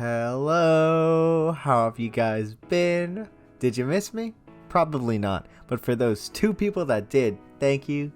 Hello, how have you guys been? Did you miss me? Probably not, but for those 2 people that did, thank you,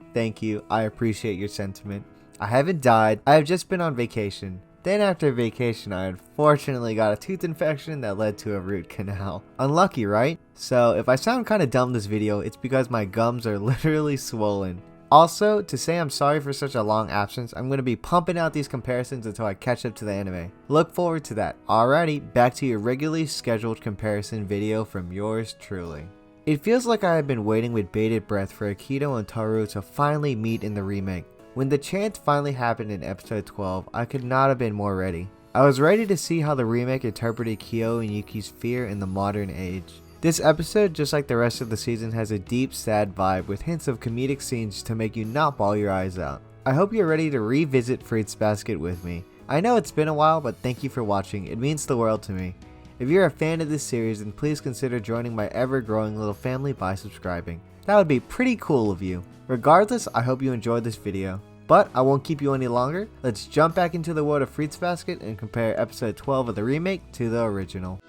I appreciate your sentiment. I haven't died, I have just been on vacation. Then after vacation, I unfortunately got a tooth infection that led to a root canal. Unlucky, right? So if I sound kinda dumb this video, it's because my gums are literally swollen. Also, to say I'm sorry for such a long absence, I'm going to be pumping out these comparisons until I catch up to the anime. Look forward to that. Alrighty, back to your regularly scheduled comparison video from yours truly. It feels like I have been waiting with bated breath for Akito and Toru to finally meet in the remake. When the chance finally happened in episode 12, I could not have been more ready. I was ready to see how the remake interpreted Kyo and Yuki's fear in the modern age. This episode, just like the rest of the season, has a deep, sad vibe with hints of comedic scenes to make you not bawl your eyes out. I hope you're ready to revisit Fruits Basket with me. I know it's been a while, but thank you for watching, it means the world to me. If you're a fan of this series, then please consider joining my ever-growing little family by subscribing. That would be pretty cool of you. Regardless, I hope you enjoyed this video. But I won't keep you any longer, let's jump back into the world of Fruits Basket and compare episode 12 of the remake to the original.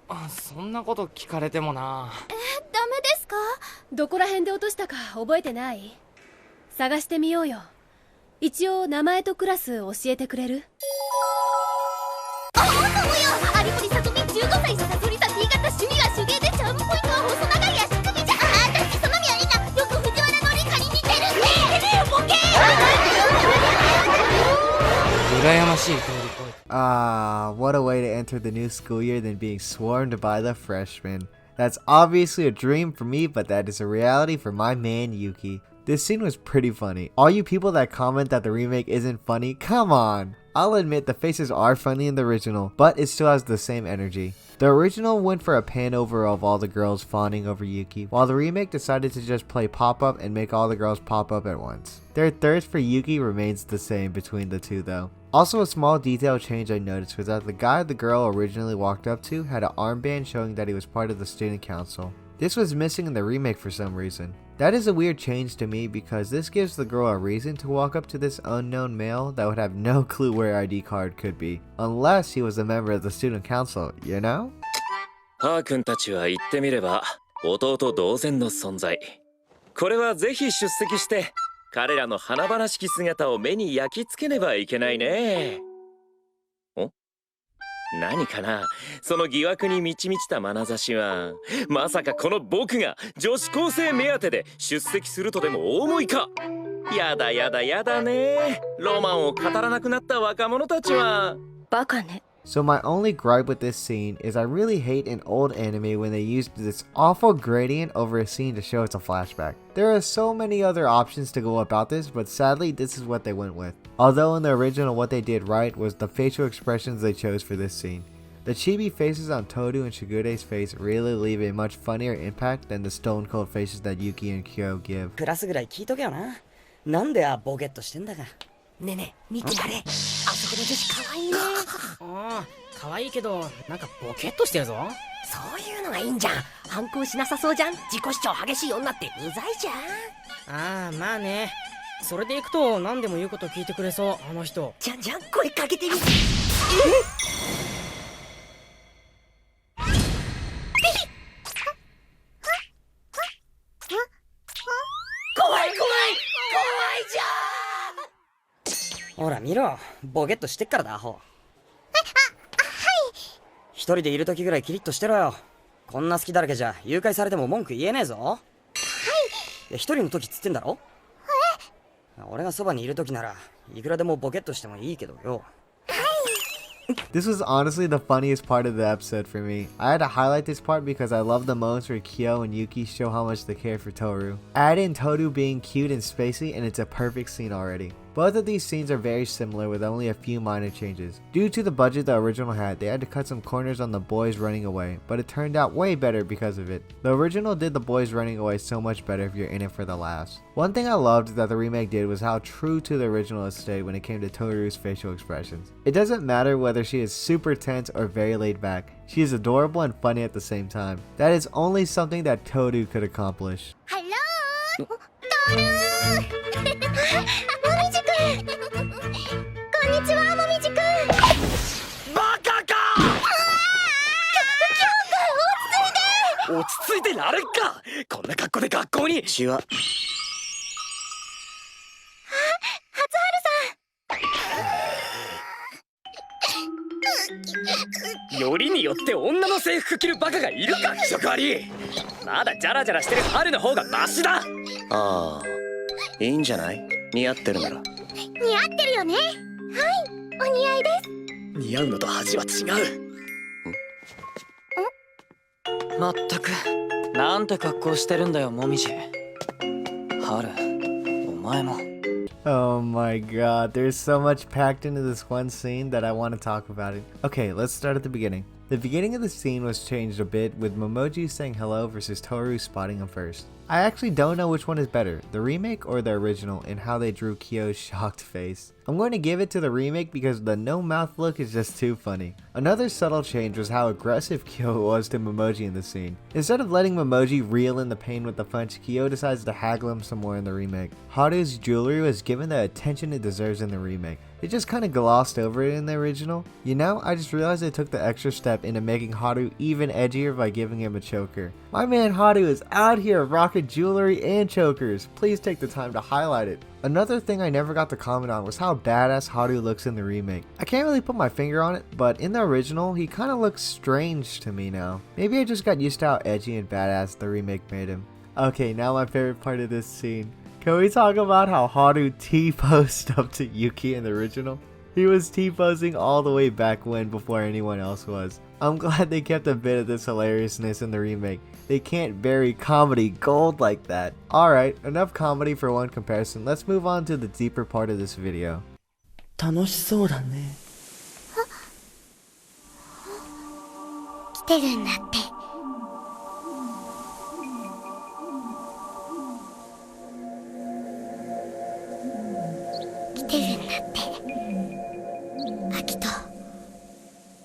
あ、そんなこと聞かれてもな。ダメですか？どこら辺で落としたか覚えてない？探してみようよ。一応名前とクラス教えてくれる？あ、そうよ。有森さとみ15歳、サソリさ T 型、趣味は手芸でチャームポイントは細長い足首じゃ。私その宮里奈、よく藤原紀香に似てるね。ねえボケ。羨ましい通り。What a way to enter the new school year than being swarmed by the freshmen. That's obviously a dream for me, but that is a reality for my man Yuki. This scene was pretty funny. All you people that comment that the remake isn't funny, come on! I'll admit the faces are funny in the original, but it still has the same energy. The original went for a pan-over of all the girls fawning over Yuki, while the remake decided to just play pop-up and make all the girls pop up at once. Their thirst for Yuki remains the same between the two though. Also, a small detail change I noticed was that the guy the girl originally walked up to had an armband showing that he was part of the student council. This was missing in the remake for some reason. That is a weird change to me because this gives the girl a reason to walk up to this unknown male that would have no clue where her ID card could be. Unless he was a member of the student council, you know? ハー君たちは言ってみれば弟同然の存在。これはぜひ出席して彼らの華々しき姿を目に焼き付けねばいけないね。お？何かな？その疑惑に満ち満ちた眼差しは、まさかこの僕が女子高生目当てで出席するとでも思いか？やだやだやだね。ロマンを語らなくなった若者たちは。バカね。So my only gripe with this scene is I really hate an old anime when they used this awful gradient over a scene to show it's a flashback. There are so many other options to go about this, but sadly this is what they went with. Although in the original what they did right was the facial expressions they chose for this scene. The chibi faces on Toru and Shigure's face really leave a much funnier impact than the stone cold faces that Yuki and Kyo give. クラスぐらい聞いとけよな。なんでボケっとしてんだが。ねえねえ見てあれ、あそこの女子可愛いね。ああ、可愛いけどなんかボケっとしてるぞ。そういうのがいいんじゃん。反抗しなさそうじゃん。自己主張激しい女ってうざいじゃん。ああ、まあね。それでいくと何でも言うこと聞いてくれそう、あの人。じゃんじゃん声かけてみ。怖い怖い怖いじゃん。ほら見ろ、ボケっとしてっからだアホ。はい。一人でいる時ぐらいキリッとしてろよ。こんな好きだらけじゃ誘拐されても文句言えねえぞ。はい。一人の時つってんだろ。俺がそばにいる時ならいくらでもボケっとしてもいいけどよ。This was honestly the funniest part of the episode for me. I had to highlight this part because I love the moments where Kyo and Yuki show how much they care for Toru. Add in Toru being cute and spacey and it's a perfect scene already. Both of these scenes are very similar with only a few minor changes. Due to the budget the original had, they had to cut some corners on the boys running away, but it turned out way better because of it. The original did the boys running away so much better if you're in it for the laughs. One thing I loved that the remake did was how true to the original it stayed when it came to Toru's facial expressions. It doesn't matter whether she is super tense or very laid back. She is adorable and funny at the same time. That is only something that Toru could accomplish. Hello? Toru! もみじくんこんにちは、もみじくんバカか落ち着いてられっか。こんな格好で学校に血はよりによって女の制服着るバカがいるか。気色悪い。まだジャラジャラしてる春の方がマシだ。ああ、いいんじゃない？似合ってるなら。似合ってるよね。はい、お似合いです。似合うのと恥は違う。まったくなんて格好してるんだよ、もみじ。春、お前も。 Oh my god, there's so much packed into this one scene that I want to talk about it. Okay, let's start at the beginning. The beginning of the scene was changed a bit with Momoji saying hello versus Toru spotting him first. I actually don't know which one is better, the remake or the original, in how they drew Kyo's shocked face. I'm going to give it to the remake because the no mouth look is just too funny. Another subtle change was how aggressive Kyo was to Momoji in the scene. Instead of letting Momoji reel in the pain with the punch, Kyo decides to haggle him some more in the remake. Haru's jewelry was given the attention it deserves in the remake. They just kinda glossed over it in the original. You know, I just realized they took the extra step into making Haru even edgier by giving him a choker. My man Haru is out here rocking jewelry and chokers. Please take the time to highlight it. Another thing I never got to comment on was how badass Haru looks in the remake. I can't really put my finger on it, but in the original, he kinda looks strange to me now. Maybe I just got used to how edgy and badass the remake made him. Okay, now my favorite part of this scene. Can we talk about how Haru T-posed up to Yuki in the original? He was T-posing all the way back when before anyone else was. I'm glad they kept a bit of this hilariousness in the remake. They can't bury comedy gold like that. Alright, enough comedy for one comparison. Let's move on to the deeper part of this video. 楽しそうだね。来てるんだって。来てるんだって。秋と。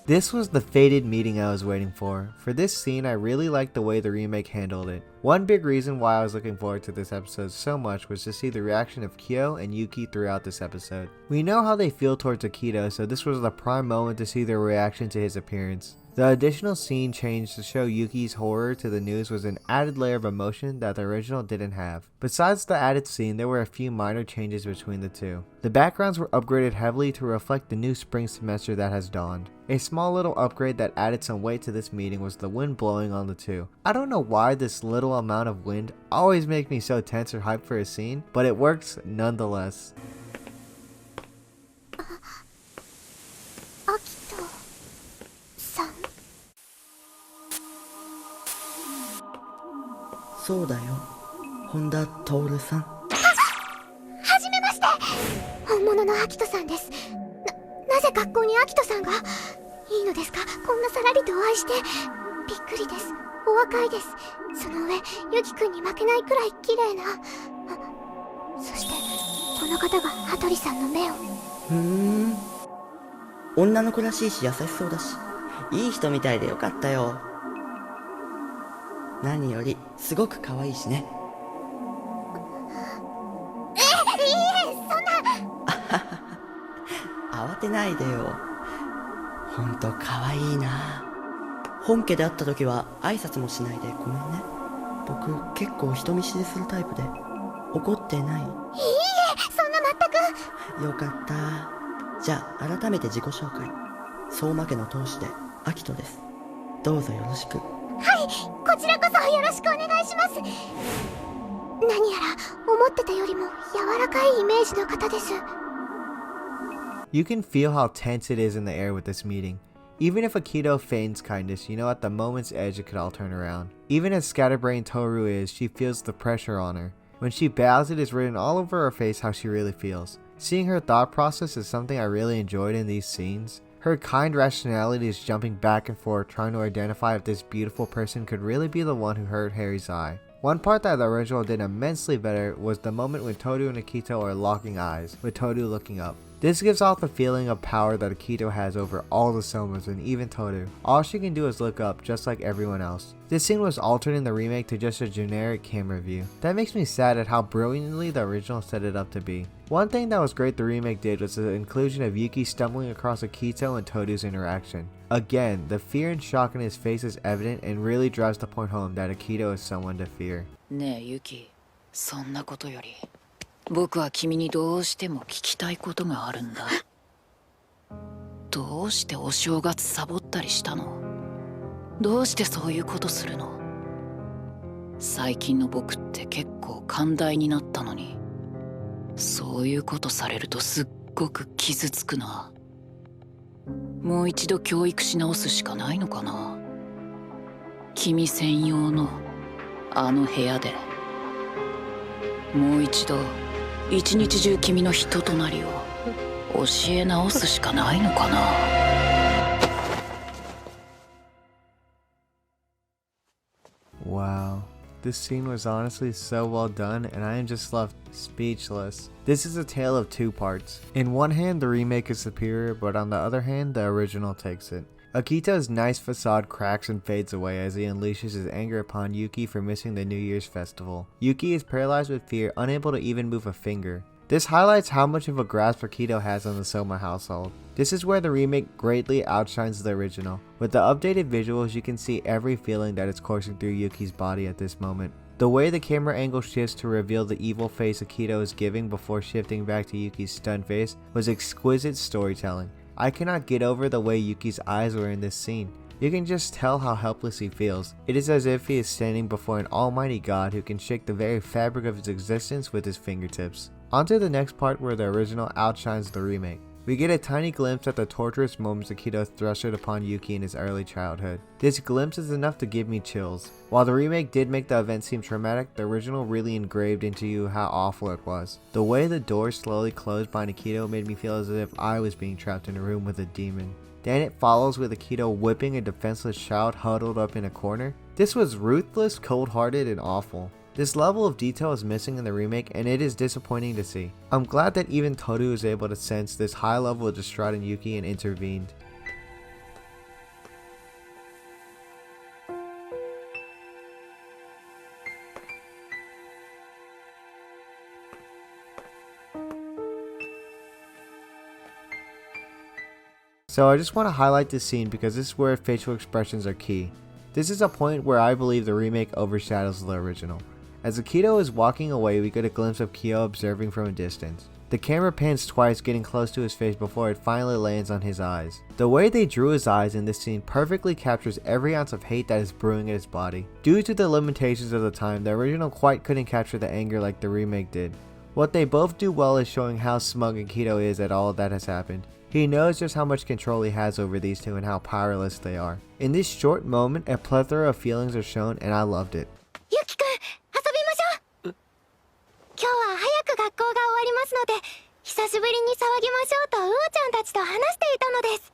This was the fated meeting I was waiting for. For this scene, I really liked the way the remake handled it. One big reason why I was looking forward to this episode so much was to see the reaction of Kyo and Yuki throughout this episode. We know how they feel towards Akito, so this was the prime moment to see their reaction to his appearance. The additional scene change to show Yuki's horror to the news was an added layer of emotion that the original didn't have. Besides the added scene, there were a few minor changes between the two. The backgrounds were upgraded heavily to reflect the new spring semester that has dawned. A small little upgrade that added some weight to this meeting was the wind blowing on the two. I don't know why this little amount of wind always makes me so tense or hyped for a scene, but it works nonetheless. 秋とさん。そうだよ、本田徹さん。はじめまして。本物の秋人さんです。なぜ学校に秋人さんが？いいのですか？こんなさらりとお会いして。びっくりです。お若いです。その上、ゆきくんに負けないくらい綺麗な。そして、この方が羽鳥さんの目を。女の子らしいし優しそうだし、いい人みたいでよかったよ。何よりすごく可愛いしね。慌てないでよ。ほんと可愛いな。本家で会った時は挨拶もしないでごめんね。僕結構人見知りするタイプで。怒ってない？いいえ、そんな全く。よかった。じゃあ改めて自己紹介。相馬家の当主でアキトです。どうぞよろしく。はい、こちらこそよろしくお願いします。何やら思ってたよりも柔らかいイメージの方です。You can feel how tense it is in the air with this meeting. Even if Akito feigns kindness, you know at the moment's edge it could all turn around. Even as scatterbrained Toru is, she feels the pressure on her. When she bows, it is written all over her face how she really feels. Seeing her thought process is something I really enjoyed in these scenes. Her kind rationality is jumping back and forth trying to identify if this beautiful person could really be the one who hurt Harry's eye. One part that the original did immensely better was the moment when Toru and Akito are locking eyes, with Toru looking up. This gives off the feeling of power that Akito has over all the Somas and even Toru. All she can do is look up just like everyone else. This scene was altered in the remake to just a generic camera view. That makes me sad at how brilliantly the original set it up to be. One thing that was great the remake did was the inclusion of Yuki stumbling across Akito and Toru's interaction. Again, the fear and shock in his face is evident and really drives the point home that Akito is someone to fear. ねえユキ、そんなことより僕は君にどうしても聞きたいことがあるんだ。どうしてお正月サボったりしたの？どうしてそういうことするの？最近の僕って結構寛大になったのに、そういうことされるとすっごく傷つくな。もう一度教育し直すしかないのかな。君専用のあの部屋でもう一度一日中君の人となりを教え直すしかないのかな。Wow. This scene was honestly so well done and I am just left speechless. This is a tale of two parts. In one hand the remake is superior, but on the other hand the original takes it. Akito's nice facade cracks and fades away as he unleashes his anger upon Yuki for missing the New Year's festival. Yuki is paralyzed with fear, unable to even move a finger. This highlights how much of a grasp Akito has on the Soma household. This is where the remake greatly outshines the original. With the updated visuals, you can see every feeling that is coursing through Yuki's body at this moment. The way the camera angle shifts to reveal the evil face Akito is giving before shifting back to Yuki's stunned face was exquisite storytelling. I cannot get over the way Yuki's eyes were in this scene. You can just tell how helpless he feels. It is as if he is standing before an almighty god who can shake the very fabric of his existence with his fingertips. On to the next part where the original outshines the remake. We get a tiny glimpse at the torturous moments Akito thrusted upon Yuki in his early childhood. This glimpse is enough to give me chills. While the remake did make the event seem traumatic, the original really engraved into you how awful it was. The way the door slowly closed behind Akito made me feel as if I was being trapped in a room with a demon. Then it follows with Akito whipping a defenseless child huddled up in a corner. This was ruthless, cold-hearted, and awful. This level of detail is missing in the remake and it is disappointing to see. I'm glad that even Toru was able to sense this high level of distraught in Yuki and intervened. So I just want to highlight this scene because this is where facial expressions are key. This is a point where I believe the remake overshadows the original. As Akito is walking away, we get a glimpse of Kyo observing from a distance. The camera pans twice, getting close to his face before it finally lands on his eyes. The way they drew his eyes in this scene perfectly captures every ounce of hate that is brewing in his body. Due to the limitations of the time, the original quite couldn't capture the anger like the remake did. What they both do well is showing how smug Akito is at all that has happened. He knows just how much control he has over these two and how powerless they are. In this short moment, a plethora of feelings are shown and I loved it. Yuki-kun, 遊びましょう。今日は早く学校が終わりますので、久しぶりに騒ぎましょうとうーちゃんたちと話していたのです。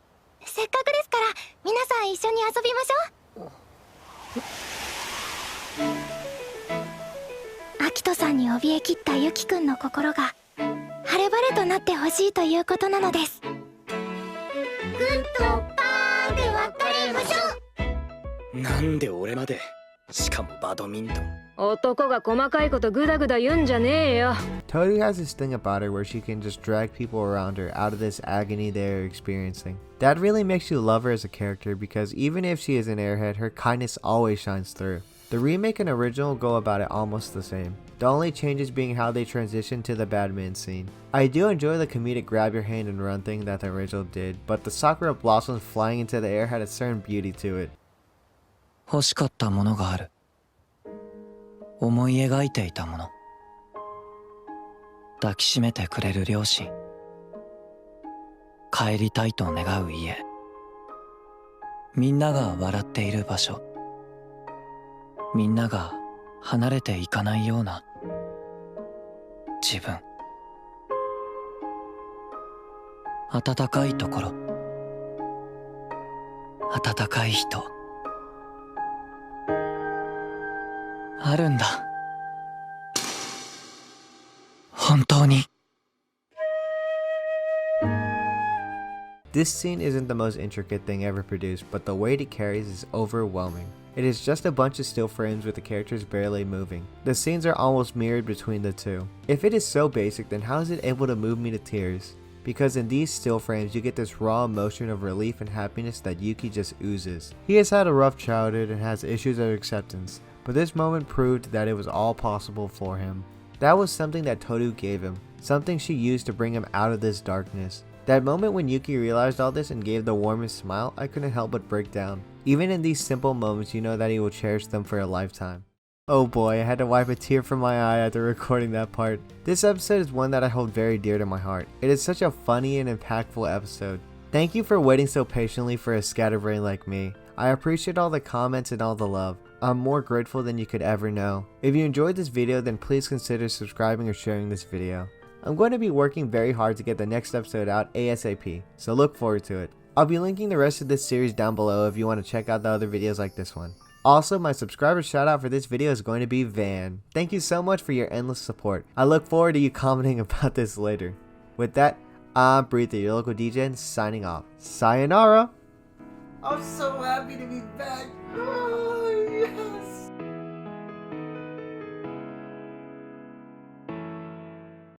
せっかくですから皆さん一緒に遊びましょう。アキトさんに怯えきったユキくんの心が晴れ晴れとなってほしいということなのです。グッとパーで別れましょう。なんで俺まで、しかもバドミントン。男が細かいことグダグダ言うんじゃねえよ。Toru has this thing about her where she can just drag people around her out of this agony they are experiencing. That really makes you love her as a character because even if she is an airhead, her kindness always shines through. The remake and original go about it almost the same. The only changes being how they transition to the badminton scene. I do enjoy the comedic grab your hand and run thing that the original did, but the sakura blossoms flying into the air had a certain beauty to it. 欲しかったものがある。思い描いていたもの。抱きしめてくれる両親。帰りたいと願う家。みんなが笑っている場所。みんなが離れていかないような自分。暖かいところ、暖かい人、あるんだ。本当に。This scene isn't the most intricate thing ever produced, but the weight it carries is overwhelming. It is just a bunch of still frames with the characters barely moving. The scenes are almost mirrored between the two. If it is so basic, then how is it able to move me to tears? Because in these still frames you get this raw emotion of relief and happiness that Yuki just oozes. He has had a rough childhood and has issues of acceptance, but this moment proved that it was all possible for him. That was something that Toru gave him, something she used to bring him out of this darkness. That moment when Yuki realized all this and gave the warmest smile, I couldn't help but break down. Even in these simple moments, you know that he will cherish them for a lifetime. Oh boy, I had to wipe a tear from my eye after recording that part. This episode is one that I hold very dear to my heart. It is such a funny and impactful episode. Thank you for waiting so patiently for a scatterbrain like me. I appreciate all the comments and all the love. I'm more grateful than you could ever know. If you enjoyed this video, then please consider subscribing or sharing this video. I'm going to be working very hard to get the next episode out ASAP, so look forward to it. I'll be linking the rest of this series down below if you want to check out the other videos like this one. Also, my subscriber shout out for this video is going to be Van. Thank you so much for your endless support. I look forward to you commenting about this later. With that, I'm BriThi, your local DJ, and signing off. Sayonara! I'm so happy to be back.